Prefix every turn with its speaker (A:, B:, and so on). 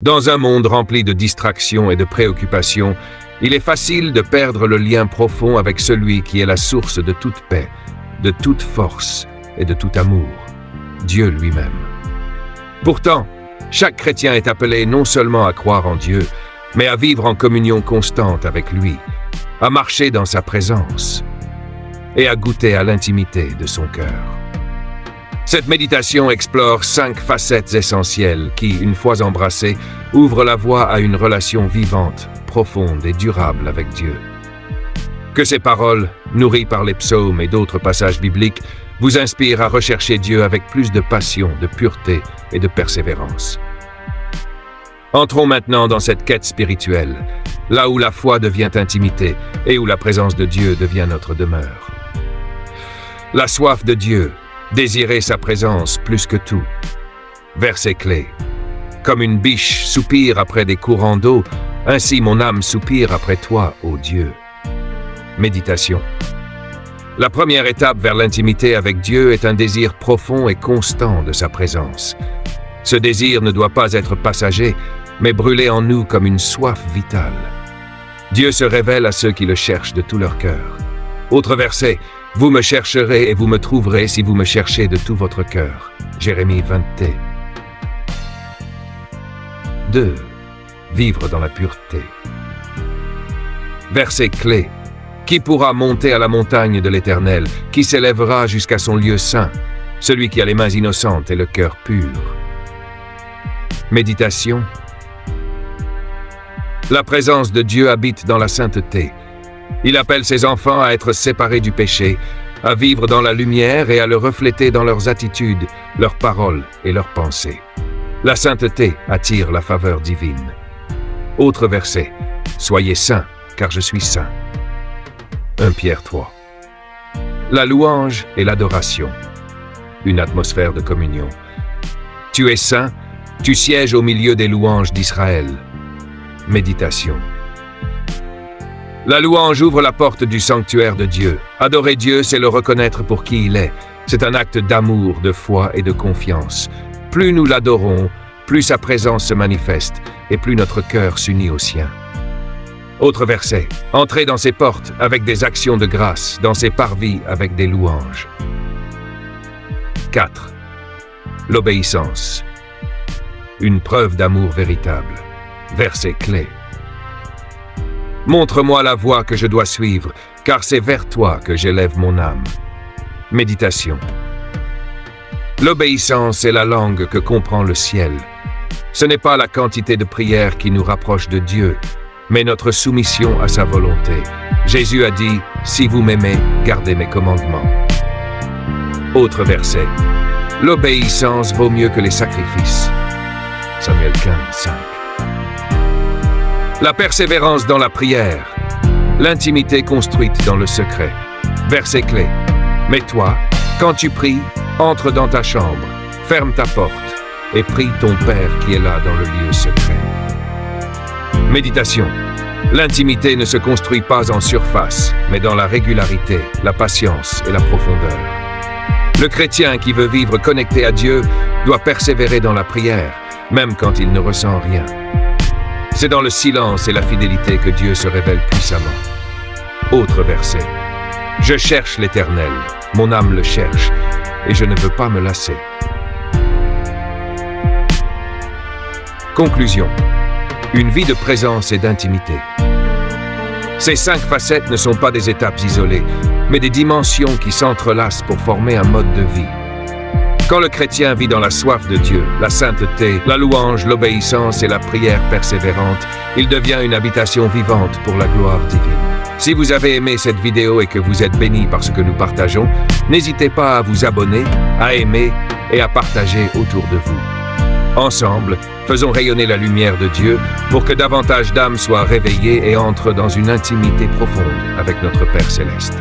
A: Dans un monde rempli de distractions et de préoccupations, il est facile de perdre le lien profond avec celui qui est la source de toute paix, de toute force et de tout amour, Dieu lui-même. Pourtant, chaque chrétien est appelé non seulement à croire en Dieu, mais à vivre en communion constante avec lui, à marcher dans sa présence et à goûter à l'intimité de son cœur. Cette méditation explore 5 facettes essentielles qui, une fois embrassées, ouvrent la voie à une relation vivante, profonde et durable avec Dieu. Que ces paroles, nourries par les psaumes et d'autres passages bibliques, vous inspirent à rechercher Dieu avec plus de passion, de pureté et de persévérance. Entrons maintenant dans cette quête spirituelle, là où la foi devient intimité et où la présence de Dieu devient notre demeure. La soif de Dieu, désirer sa présence plus que tout. Verset clé. Comme une biche soupire après des courants d'eau, ainsi mon âme soupire après toi, ô Dieu. Méditation. La première étape vers l'intimité avec Dieu est un désir profond et constant de sa présence. Ce désir ne doit pas être passager, mais brûler en nous comme une soif vitale. Dieu se révèle à ceux qui le cherchent de tout leur cœur. Autre verset. Vous me chercherez et vous me trouverez si vous me cherchez de tout votre cœur. Jérémie 20. 2. Vivre dans la pureté. Verset clé. Qui pourra monter à la montagne de l'Éternel? Qui s'élèvera jusqu'à son lieu saint? Celui qui a les mains innocentes et le cœur pur. Méditation. La présence de Dieu habite dans la sainteté. Il appelle ses enfants à être séparés du péché, à vivre dans la lumière et à le refléter dans leurs attitudes, leurs paroles et leurs pensées. La sainteté attire la faveur divine. Autre verset. Soyez saints, car je suis saint. 1 Pierre 3. La louange et l'adoration. Une atmosphère de communion. Tu es saint, tu sièges au milieu des louanges d'Israël. Méditation. La louange ouvre la porte du sanctuaire de Dieu. Adorer Dieu, c'est le reconnaître pour qui il est. C'est un acte d'amour, de foi et de confiance. Plus nous l'adorons, plus sa présence se manifeste et plus notre cœur s'unit au sien. Autre verset. Entrez dans ses portes avec des actions de grâce, dans ses parvis avec des louanges. 4. L'obéissance. Une preuve d'amour véritable. Verset clé. Montre-moi la voie que je dois suivre, car c'est vers toi que j'élève mon âme. Méditation. L'obéissance est la langue que comprend le ciel. Ce n'est pas la quantité de prières qui nous rapproche de Dieu, mais notre soumission à sa volonté. Jésus a dit, « Si vous m'aimez, gardez mes commandements. » Autre verset. L'obéissance vaut mieux que les sacrifices. Samuel 15, 5. La persévérance dans la prière, l'intimité construite dans le secret. Verset clé. Mais toi, quand tu pries, entre dans ta chambre, ferme ta porte et prie ton Père qui est là dans le lieu secret. Méditation. L'intimité ne se construit pas en surface, mais dans la régularité, la patience et la profondeur. Le chrétien qui veut vivre connecté à Dieu doit persévérer dans la prière, même quand il ne ressent rien. C'est dans le silence et la fidélité que Dieu se révèle puissamment. Autre verset. Je cherche l'Éternel, mon âme le cherche, et je ne veux pas me lasser. Conclusion. Une vie de présence et d'intimité. Ces 5 facettes ne sont pas des étapes isolées, mais des dimensions qui s'entrelacent pour former un mode de vie. Quand le chrétien vit dans la soif de Dieu, la sainteté, la louange, l'obéissance et la prière persévérante, il devient une habitation vivante pour la gloire divine. Si vous avez aimé cette vidéo et que vous êtes béni par ce que nous partageons, n'hésitez pas à vous abonner, à aimer et à partager autour de vous. Ensemble, faisons rayonner la lumière de Dieu pour que davantage d'âmes soient réveillées et entrent dans une intimité profonde avec notre Père Céleste.